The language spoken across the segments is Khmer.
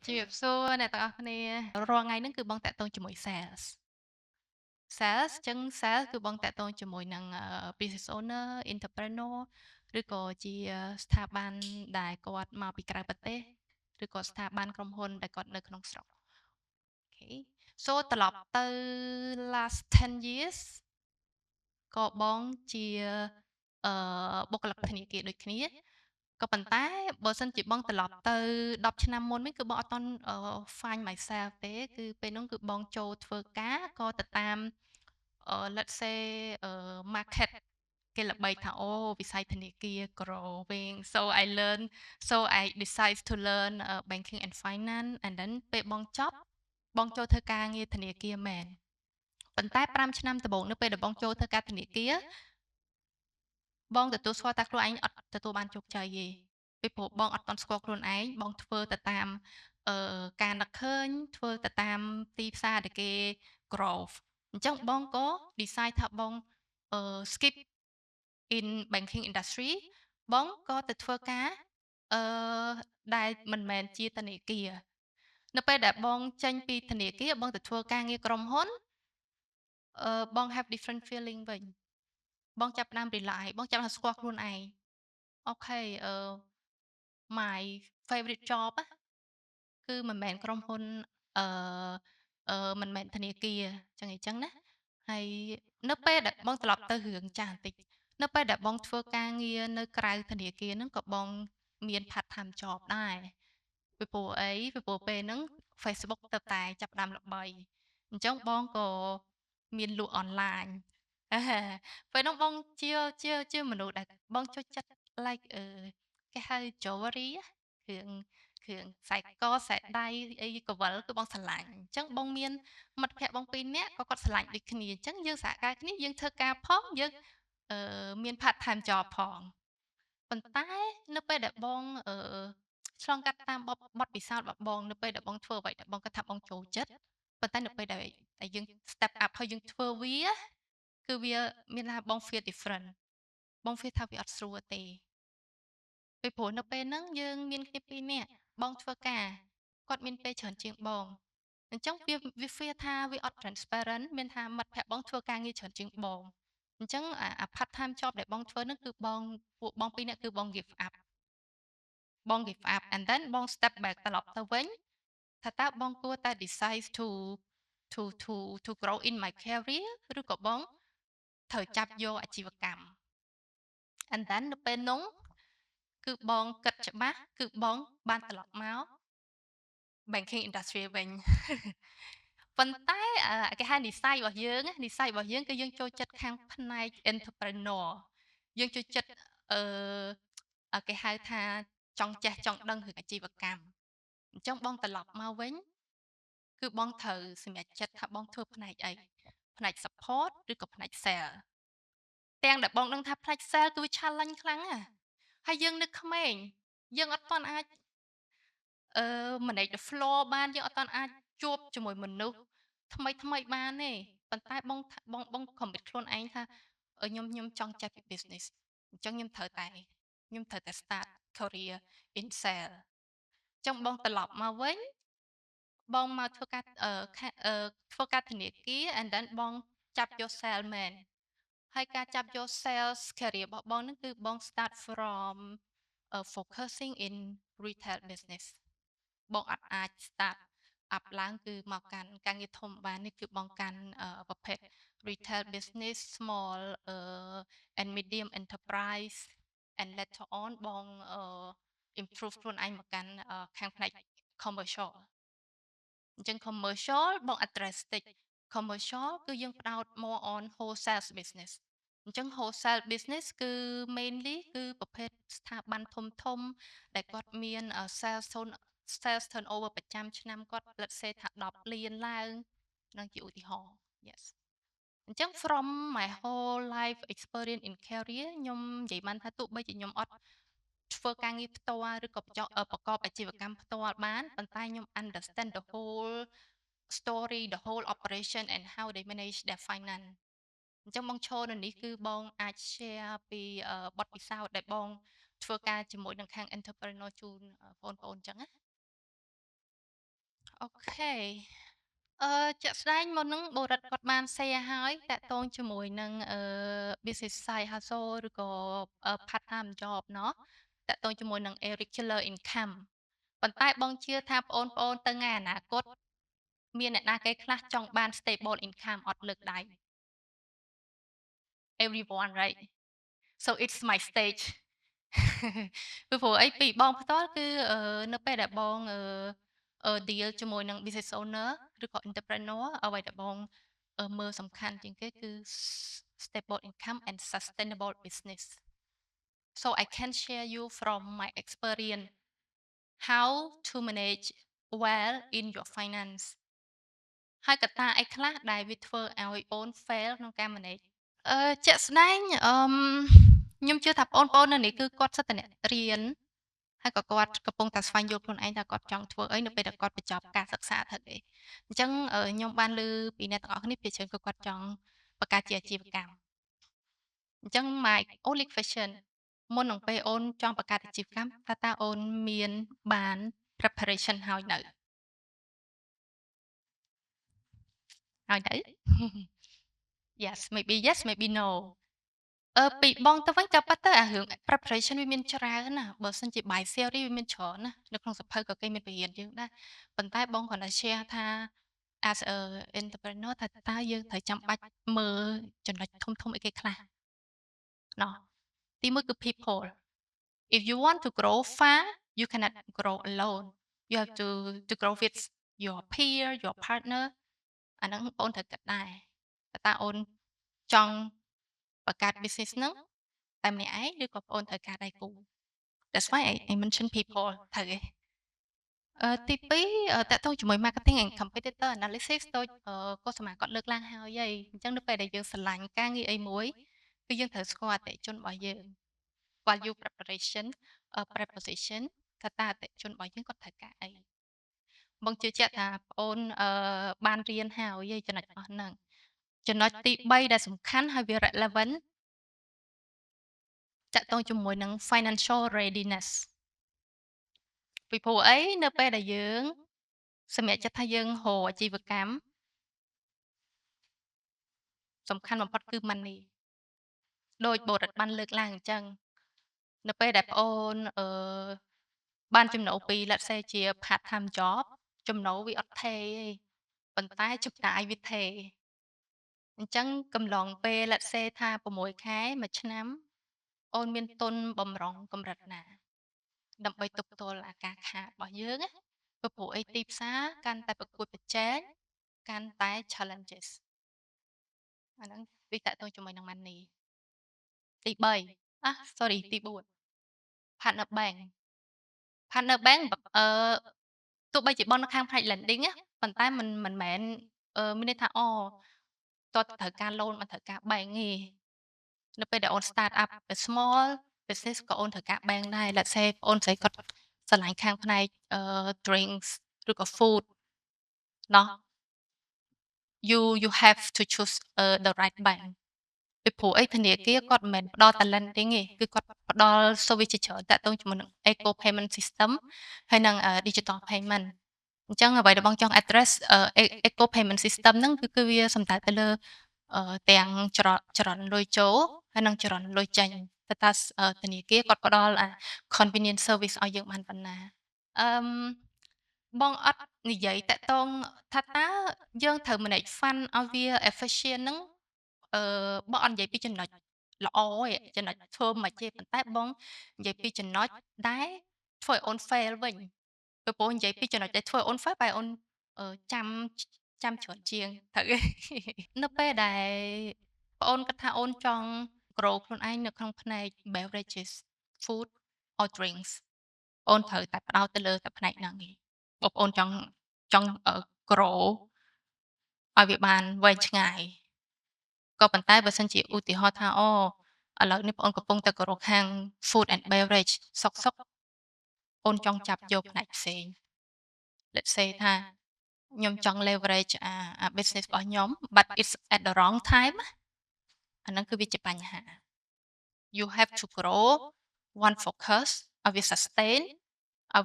ជំរាបសួរអ្នកទាំងអស់គ្នារាល់ថ្ងៃហ្នឹងគឺបងតាក់ទងជាមួយ sales អញ្ចឹង sales គឺបងតាក់ទងជាមួយនឹងbusiness owner entrepreneur ឬក៏ជាស្ថាប័នដែលគាត់មកពីក្រៅប្រទេសឬក៏ស្ថាប័នក្រុមហ៊ុនដែលគាត់នៅក្នុងស្រុកអូខេ So ត្រឡប់ទៅ last 10 years ក៏បងជាបុគ្គលិកធនាគារដូចគ្នាក៏ប៉ុន្តែបើសិនជាបងត្រឡប់ទៅ10ឆ្នាំមុនវិញគឺបងអត់ទាន់find myself ទេគឺពេលនោះគឺបងចូលធ្វើការក៏ទៅតាមlet's say market គេល្បីថាអូវិស័យធនាគារ growing so I decide to learn banking and finance and then ពេលបងចប់បងចូលធ្វើការងារធនាគារមែនប៉ុន្តែ5ឆ្នាំដំបូងនៅពេលដែលបងចូលធ្វើការធនាគារបងទទួលស្គាល់តែខ្លួនឯងអត់ទទួលបានជោគជ័យទេពីព្រោះបងអត់ទាន់ស្គាល់ខ្លួនឯងបងធ្វើទៅតាមការនឹកឃើញធ្វើទៅតាមទីផ្សារដែលគេ growth អញ្ចឹងបងក៏ decide ថាបងskip in banking industry បងក៏ទៅធ្វើការអឺដែលមិនមែនជាធនាគារនៅពេលដែលបងចេញពីធនាគារបងទៅធ្វើការងារក្រុមហ៊ុនបង have different feeling វិញបងចាប់ផ្ដើម rely បងចាប់ផ្ដើមស្គាល់ខ្លួនឯងអូខេmy favorite job áគឺមិនមែនក្រុមហ៊ុនអឺមិនមែនធនាគារចឹងណាហើយនៅពេលដែលបងត្រឡប់ទៅរឿងចាស់បន្តិចនៅពេលដែលបងធ្វើការងារនៅក្រៅធនាគារហ្នឹងក៏បងមាន part time job ដែរពីព្រោះអីពីព្រោះពេលហ្នឹង Facebook ទើបតែចាប់ផ្ដើមល្បីអញ្ចឹងបងក៏មានលក់អនឡាញអាពេលហ្នឹងបងជាមនុស្សដែលបងចូលចិត្ត like គេហៅ jewelry á គ្រឿងគ្រឿងខ្សែកខ្សែដៃអីក្រវិលគឺបងស្រឡាញ់អញ្ចឹងបងមានមិត្តភក្តិបង2នាក់ក៏គាត់ស្រឡាញ់ដូចគ្នាអញ្ចឹងយើងសហការគ្នាយើងធ្វើការផងយើងមាន part time job ផងប៉ុន្តែនៅពេលដែលបងឆ្លងកាត់តាមបទពិសោធន៍របស់បងនៅពេលដែលបងធ្វើអ្វីដែលបងគិតថាបងចូលចិត្តប៉ុន្តែនៅពេលដែលយើង step up ហើយយើងធ្វើវាគឺវាមានថាបង feel different បង feel ថាវាអត់ស្រួលទេពីព្រោះនៅពេលហ្នឹងយើងមានគ្នា2នាក់បងធ្វើការគាត់មានពេលច្រើនជាងបងអញ្ចឹងវា feel ថាវាអត់ transparent មានថាមិត្តភក្តិបងធ្វើការងារច្រើនជាងបងអញ្ចឹងអា part time job ដែលបងធ្វើហ្នឹងគឺពួកបង2នាក់គឺបង give up បង give up and then បង step back ត្រឡប់ទៅវិញថាតើបងគួរតែ decide to grow in my career ឬក៏បងត្រូវចាប់យកអាជីវកម្ម and then នៅពេលនោះគឺបងគិតច្បាស់គឺបងបានត្រឡប់មក banking industry វិញប៉ុន្តែគេហៅនិស្ស័យរបស់យើងណានិស្ស័យរបស់យើងគឺយើងចូលចិត្តខាងផ្នែក entrepreneur យើងចូលចិត្តអគេហៅថាចង់ចេះចង់ដឹងរឿងអាជីវកម្មអញ្ចឹងបងត្រឡប់មកវិញគឺបងត្រូវសម្រេចចិត្តថាបងធ្វើផ្នែកអីផ្នែក support ឬក៏ផ្នែក sale ទាំងដែលបងដឹងថាផ្នែក sale គឺវា challenge ខ្លាំងណាស់ហើយយើងនៅក្មេងយើងអត់ទាន់អាចmanage the floor បានយើងអត់ទាន់អាចជួបជាមួយមនុស្សថ្មីបានទេប៉ុន្តែបង commit ខ្លួនឯងថាខ្ញុំចង់ចេះពី business អញ្ចឹងខ្ញុំត្រូវតែ start career in sale អញ្ចឹងបងត្រឡប់មកវិញបងមកធ្វើការធ្វើការធនាគារ and then បងចាប់យក salesman ហើយការចាប់យក sales career របស់បងហ្នឹងគឺបង start from focusing in retail business បងអត់អាច start up ឡើងគឺមកកាន់ការងារធំបាននេះគឺបងកាន់ប្រភេទ retail business small and medium enterprise and later on បងimprove ខ្លួនឯងមកកាន់ខាងផ្នែក commercial អញ្ចឹង commercial បង address តិច commercial គឺយើងផ្ដោត more on wholesale business អញ្ចឹង wholesale business គឺ mainly គឺប្រភេទស្ថាប័នធំៗដែលគាត់មាន sales turnover ប្រចាំឆ្នាំគាត់ let's say ថា10លានឡើងនឹងជាឧទាហរណ៍ yes អញ្ចឹង from my whole life experience in career ខ្ញុំនិយាយបានថាទោះបីជាខ្ញុំអត់ធ្វើការងារផ្ទាល់ឬក៏ប្រកបអាជីវកម្មផ្ទាល់បានប៉ុន្តែខ្ញុំ understand the whole story the whole operation and how they manage their finance អញ្ចឹងបងឈរនៅនេះគឺបងអាច share ពីបទពិសោធន៍ដែលបងធ្វើការជាមួយនឹងខាង entrepreneur ជូនបងប្អូនអញ្ចឹងណា អូខេជាក់ស្ដែងមុនហ្នឹងបុរិតគាត់បាន share ហើយតាក់ទងជាមួយនឹងbusiness side hustle ឬក៏part time job เนาะតាក់ទងជាមួយនឹង irregular income ប៉ុន្តែបងជឿថាប្អូនៗទៅថ្ងៃអនាគតមានអ្នកណាគេខ្លះចង់បាន stable income អត់លើកដៃ everyone right so it's my stage ពីព្រោះអីពីបងផ្ទាល់គឺនៅពេលដែលបងdeal ជាមួយនឹង business owner ឬក៏ entrepreneur អ្វីដែលបងមើលសំខាន់ជាងគេគឺ stable income and sustainable business so I can share you from my experience how to manage well in your finance ហើយកត្តាអីខ្លះដែលវាធ្វើឲ្យអូន fail ក្នុងការ manage ជាក់ស្ដែងខ្ញុំជឿថាប្អូនៗនៅនេះគឺគាត់សិតតែអ្នករៀនហើយក៏គាត់កំពុងតែស្វែងយល់ខ្លួនឯងថាគាត់ចង់ធ្វើអីនៅពេលដែលគាត់បញ្ចប់ការសិក្សាទៅទេអញ្ចឹងខ្ញុំបានឮពីអ្នកទាំងអស់គ្នាភាគច្រើនគឺគាត់ចង់បង្កើតជាអាជីវកម្មអញ្ចឹង my only question មុននឹងពេលអូនចង់បង្កើតអាជីវកម្មតើអូនមានបាន preparation ហើយនៅ yes maybe yes maybe no ពីបងទៅវិញក៏ប៉ុន្តែអារឿង preparation វាមានច្រើនណាស់បើសិនជា by theory វាមានច្រើនណាស់នៅក្នុងសៀវភៅក៏គេមានបង្រៀនយើងដែរប៉ុន្តែបងគ្រាន់តែ share ថា as a entrepreneur ថាតើយើងត្រូវចាំបាច់មើលចំណុចធំៗអីគេខ្លះណោះទីមួយគឺ people if you want to grow far you cannot grow alone you have to grow with your peer your partner អាហ្នឹងបងត្រូវគិតដែរតើអូនចង់បង្កើត business ហ្នឹងតែម្នាក់ឯងឬក៏ប្អូនត្រូវការដៃគូ That's why I mention people ត្រូវទេទី2តាក់ទងជាមួយ marketing and competitor analysis ដូចកុសមាគាត់លើកឡើងហើយអញ្ចឹងនៅពេលដែលយើងស្រឡាញ់ការងារអីមួយគឺយើងត្រូវស្គាល់អតិថិជនរបស់យើង value preparation preposition ថាតើអតិថិជនរបស់យើងគាត់ត្រូវការអីបងជឿជាក់ថាប្អូនបានរៀនហើយចំណុចអស់ហ្នឹងចំណុចទី3ដែលសំខាន់ហើយវា relevant តាក់ទងជាមួយនឹង financial readiness ពីព្រោះអីនៅពេលដែលយើងសម្រេចចិត្តថាយើងរកអាជីវកម្មសំខាន់បំផុតគឺ money ដោយបុរិតបានលើកឡើងអញ្ចឹងនៅពេលដែលប្អូនបានចំណូលពី let's say ជា part time job ចំណូលវាអត់ថេរទេប៉ុន្តែចំណាយវាថេរអញ្ចឹងកំឡុងពេល let's say ថា6ខែ1ឆ្នាំអូនមានទុនបម្រុងកម្រិតណាដើម្បីទប់ទល់អាការខាតរបស់យើងណាពីព្រោះអីទីផ្សារកាន់តែប្រកួតប្រជែងកាន់តែ challenges អាហ្នឹងវាតកតងជាមួយនឹង money ទី3sorry ទី4 partner bank partner bank ទោះបីជាបននៅខាងផ្នែក lending ណាប៉ុន្តែមិនមែនមានន័យថាតើត្រូវការ loan មិនត្រូវការ bank ទេនៅពេលដែលអូន start up a small business ក៏អូនត្រូវការ bank ដែរ let's say ប្អូនស្រីគាត់ស្រឡាញ់ខាងផ្នែកdrinks ឬក៏ food ណោះ you have to choose the right bank ពីព្រោះអីធនាគារគាត់មិនមែនផ្ដល់តែ lending ទេគឺគាត់ផ្ដល់ service ជាច្រើនតាក់ទងជាមួយនឹង eco payment system ហើយនិងdigital payment អញ្ចឹងអ្វីដែលបងចង់ address eco payment system ហ្នឹងគឺវាសំដៅទៅលើទាំងចរន្តលុយចូលហើយនិងចរន្តលុយចេញតើធនាគារគាត់ផ្ដល់convenient service ឲ្យយើងបានប៉ុណ្ណាអឺបងអត់និយាយតាក់ទងថាតើយើងត្រូវ manage fund ឲ្យវា efficient ហ្នឹងបងអត់និយាយពីចំណុចល្អទេចំណុចធ្វើមិនទេប៉ុន្តែបងនិយាយពីចំណុចដែលធ្វើឲ្យអូន fail វិញពីព្រោះនិយាយពីចំណុចដែលធ្វើឲ្យអូន fail បែរអូនចាំច្រើនជាងត្រូវទេនៅពេលដែលប្អូនគិតថាអូនចង់ grow ខ្លួនឯងនៅក្នុងផ្នែក beverages food or drinks អូនត្រូវតែផ្ដោតទៅលើតែផ្នែកហ្នឹងឯងបើប្អូនចង់grow ឲ្យវាបានវែងឆ្ងាយក៏ប៉ុន្តែបើសិនជាឧទាហរណ៍ថាឥឡូវនេះប្អូនកំពុងតែគោរពខាង food and beverage សុកអូនចង់ចាប់យកផ្នែកផ្សេង let's say ថាខ្ញុំចង់ leverage business របស់ខ្ញុំ but it's at the wrong time អាហ្នឹងគឺវាជាបញ្ហា you have to grow one focus ឲ្យវា sustain ឲ្យ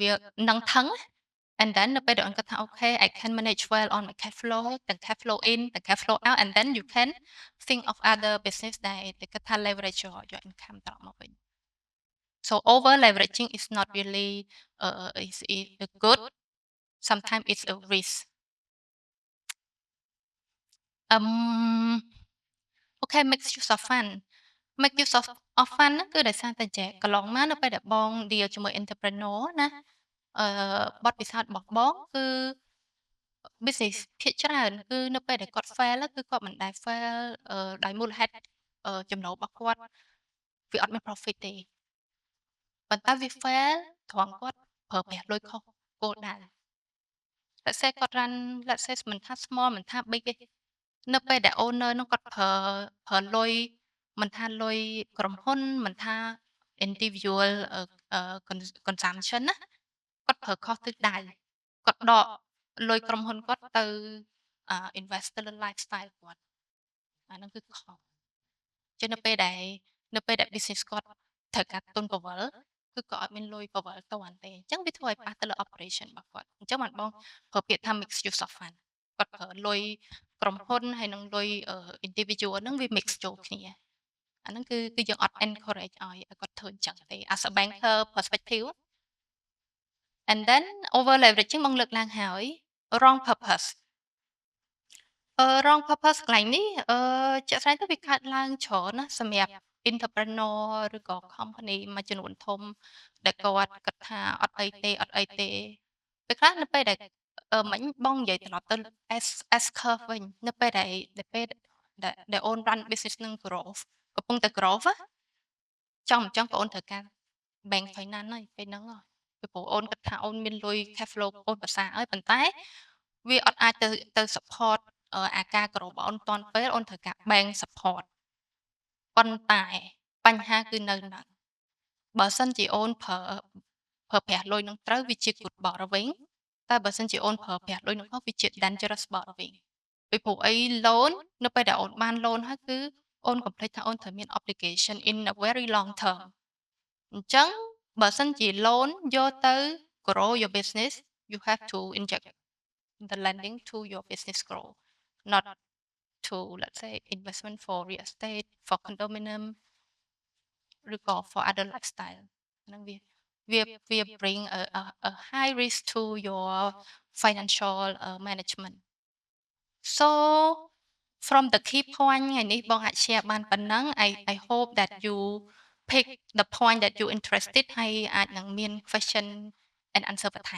វានឹងថឹង and then នៅពេលដែលអូនគិតថា "Okay, I can manage well on my cash flow" ទាំង cash flow in ទាំង cash flow out and then you can think of other business ដែលគិតថា leverage your income ត្រឡប់មកវិញ So over leveraging is not really is a good sometimes it's a risk អឺអូខេ make use of fund make use of fund ហ្នឹងគឺដោយសារតែចេះកន្លងមកនៅពេលដែលបង deal ជាមួយ entrepreneur ណាបទពិសោធន៍របស់បងគឺ business ភាគច្រើនគឺនៅពេលដែលគាត់ fail គឺគាត់មិនដែល fail ដោយមូលហេតុចំណូលរបស់គាត់វាអត់មាន profit ទេប៉ុន្តែវា fail ត្រង់គាត់ប្រើប្រាស់លុយខុសគោលដៅ let's say គាត់ run let's say មិនថា small មិនថា big ទេនៅពេលដែល owner នោះគាត់ប្រើលុយមិនថាលុយក្រុមហ៊ុនមិនថា individual consumption ណាគាត់ប្រើខុសទិសដៅគាត់ដកលុយក្រុមហ៊ុនគាត់ទៅinvest ទៅលើ lifestyle គាត់អាហ្នឹងគឺខុសចឹងនៅពេលដែល business គាត់ត្រូវការទុនបង្វិលគឺគាត់អត់មានលុយបង្វិលតន់ទេអញ្ចឹងវាធ្វើឲ្យប៉ះទៅលើ operation របស់គាត់អញ្ចឹងបានបងប្រើពាក្យថា mix use of fund គាត់ប្រើលុយក្រុមហ៊ុនហើយនិងលុយindividual ហ្នឹងវា mix ចូលគ្នាអាហ្នឹងគឺយើងអត់ encourage ឲ្យគាត់ធ្វើអញ្ចឹងទេ as a banker perspective and then over leveraging បងលើកឡើងហើយ wrong purpose wrong purpose កន្លែងនេះជាក់ស្ដែងទៅវាកើតឡើងច្រើនណាស់សម្រាប់ entrepreneur ឬក៏ company មួយចំនួនធំដែលគាត់គិតថាអត់អីទេអត់អីទេពេលខ្លះនៅពេលដែលមិញបងនិយាយត្រឡប់ទៅ S curve វិញនៅពេលដែលអូន run business នឹង growth កំពុងតែ growth ណាចង់មិនចង់ក៏អូនត្រូវការ bank finance ហើយពេលហ្នឹងពីព្រោះអូនគិតថាអូនមានលុយ cash flow អូនប្រសើរហើយប៉ុន្តែវាអត់អាចទៅ support អាការ grow របស់អូនទាន់ពេលអូនត្រូវការ bank support ប៉ុន្តែបញ្ហាគឺនៅហ្នឹងបើសិនជាអូនប្រើប្រាស់លុយនឹងត្រូវវាជា good borrowing តែបើសិនជាអូនប្រើប្រាស់លុយនឹងខុសវាជា dangerous borrowing ពីព្រោះអី loan នៅពេលដែលអូនបាន loan ហើយគឺអូនកុំភ្លេចថាអូនត្រូវមាន obligation in a very long term អញ្ចឹងបើសិនជា loan យកទៅ grow your business you have to inject the lending to your business grow not to let's say investment for real estate for condominium ឬក៏ for other lifestyle ហ្នឹងវា bring a high risk to your financial management so from the key point ថ្ងៃនេះបងអាច share បានប៉ុណ្ណឹង I hope that you pick the point that you interested ហើយអាចនឹងមាន question and answer បន្ថែម